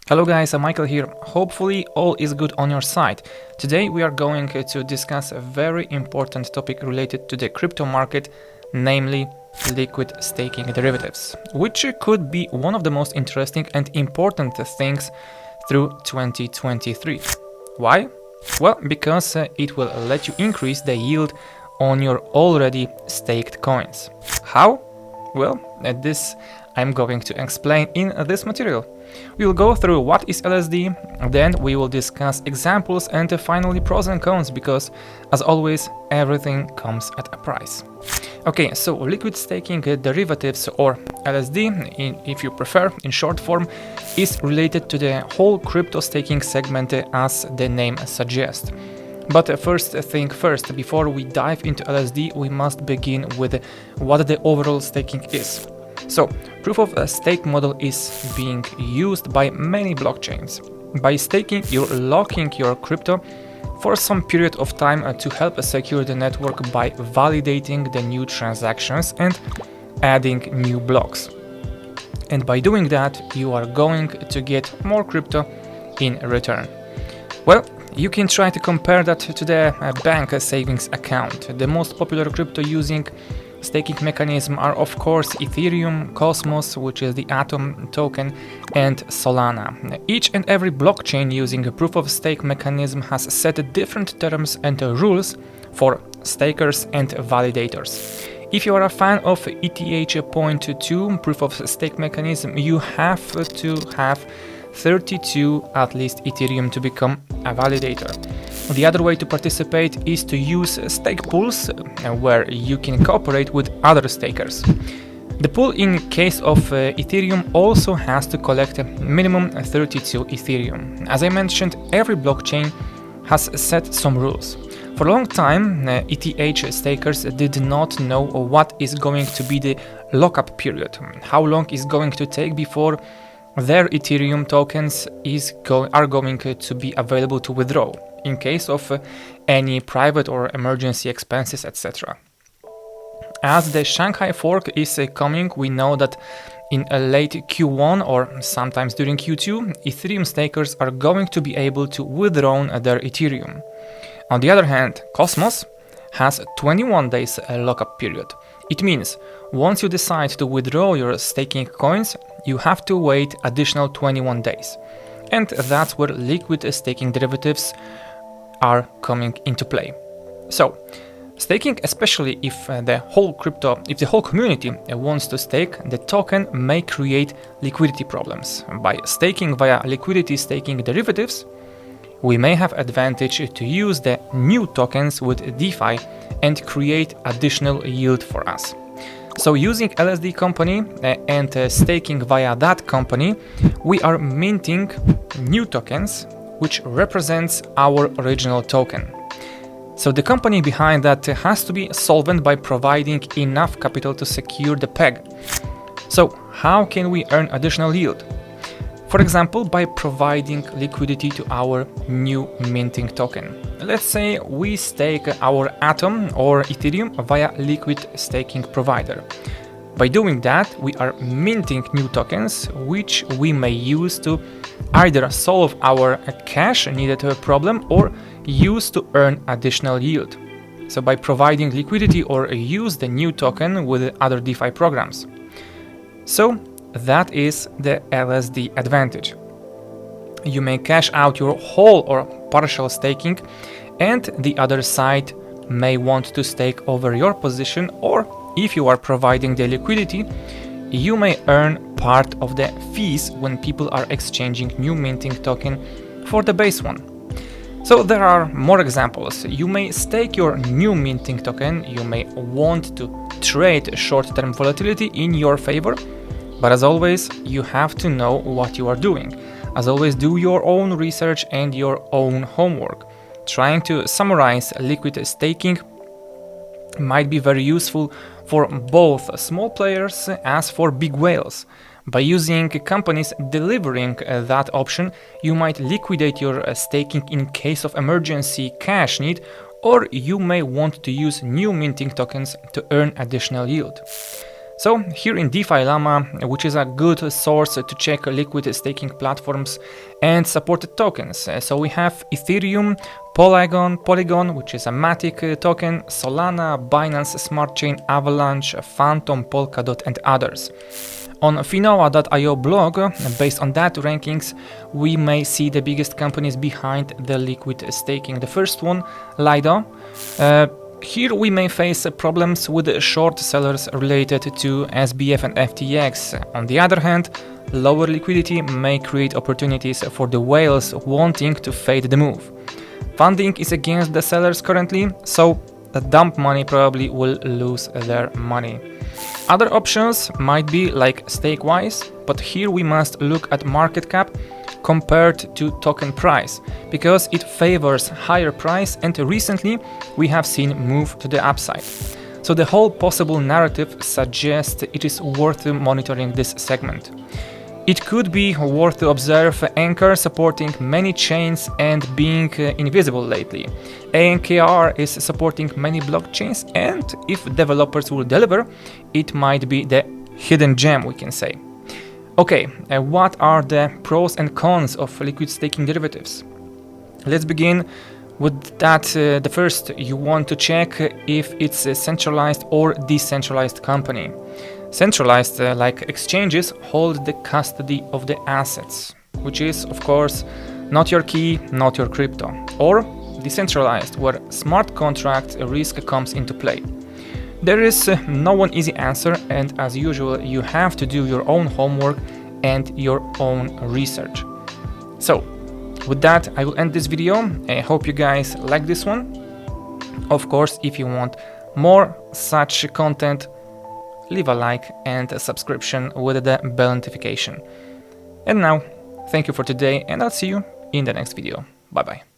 Hello guys, I'm Michael here. Hopefully all is good on your side. Today we are going to discuss a very important topic related to the crypto market, namely liquid staking derivatives, which could be one of the most interesting and important things through 2023. Why? Well, because it will let you increase the yield on your already staked coins. How? Well, this I'm going to explain in this material. We will go through what is LSD, then we will discuss examples and finally pros and cons, because as always everything comes at a price. Okay, so liquid staking derivatives, or LSD if you prefer in short form, is related to the whole crypto staking segment as the name suggests. But first thing first, before we dive into LSD, we must begin with what the overall staking is. So, proof of stake model is being used by many blockchains. By staking, you're locking your crypto for some period of time to help secure the network by validating the new transactions and adding new blocks. And by doing that, you are going to get more crypto in return. Well, you can try to compare that to the bank savings account. The most popular crypto using staking mechanism are of course Ethereum, Cosmos, which is the Atom token, and Solana. Each and every blockchain using a proof of stake mechanism has set different terms and rules for stakers and validators. If you are a fan of ETH.2 proof of stake mechanism, you have to have 32 at least Ethereum to become a validator. The other way to participate is to use stake pools, where you can cooperate with other stakers. The pool in case of Ethereum also has to collect a minimum 32 Ethereum. As I mentioned, every blockchain has set some rules. For a long time, ETH stakers did not know what is going to be the lockup period, how long is going to take before their Ethereum tokens are going to be available to withdraw in case of any private or emergency expenses, etc. As the Shanghai fork is coming, we know that in a late Q1 or sometimes during Q2, Ethereum stakers are going to be able to withdraw their Ethereum. On the other hand, Cosmos has 21 days lockup period. It means once you decide to withdraw your staking coins, you have to wait additional 21 days. And that's where liquid staking derivatives are coming into play. So, staking, especially if the whole community wants to stake, the token may create liquidity problems. By staking via liquidity staking derivatives, we may have advantage to use the new tokens with DeFi and create additional yield for us. So using LSD company and staking via that company, we are minting new tokens, which represents our original token. So the company behind that has to be solvent by providing enough capital to secure the peg. So how can we earn additional yield? For example, by providing liquidity to our new minting token. Let's say we stake our Atom or Ethereum via liquid staking provider. By doing that, we are minting new tokens, which we may use to either solve our cash needed problem or use to earn additional yield. So by providing liquidity or use the new token with other DeFi programs. So that is the LSD advantage. You may cash out your whole or partial staking, and the other side may want to stake over your position, or if you are providing the liquidity, you may earn part of the fees when people are exchanging new minting token for the base one. So there are more examples. You may stake your new minting token, you may want to trade short-term volatility in your favor, but as always, you have to know what you are doing. As always, do your own research and your own homework. Trying to summarize liquid staking might be very useful for both small players as for big whales. By using companies delivering that option, you might liquidate your staking in case of emergency cash need, or you may want to use new minting tokens to earn additional yield. So here in DeFi Llama, which is a good source to check liquid staking platforms and supported tokens. So we have Ethereum, Polygon, which is a Matic token, Solana, Binance Smart Chain, Avalanche, Phantom, Polkadot, and others. On Finoa.io blog, based on that rankings, we may see the biggest companies behind the liquid staking. The first one, Lido. Here we may face problems with short sellers related to SBF and FTX. On the other hand, lower liquidity may create opportunities for the whales wanting to fade the move. Funding is against the sellers currently, so the dump money probably will lose their money. Other options might be like StakeWise, but here we must look at market cap compared to token price, because it favors higher price and recently we have seen move to the upside. So the whole possible narrative suggests it is worth monitoring this segment. It could be worth to observe Anchor supporting many chains and being invisible lately. ANKR is supporting many blockchains, and if developers will deliver, it might be the hidden gem, we can say. Okay, what are the pros and cons of liquid staking derivatives? Let's begin with that. The first, you want to check if it's a centralized or decentralized company. Centralized, like exchanges, hold the custody of the assets, which is, of course, not your key, not your crypto. Or decentralized, where smart contract risk comes into play. There is no one easy answer, and as usual, you have to do your own homework and your own research. So, with that, I will end this video. I hope you guys like this one. Of course, if you want more such content, leave a like and a subscription with the bell notification. And now, thank you for today, and I'll see you in the next video. Bye bye.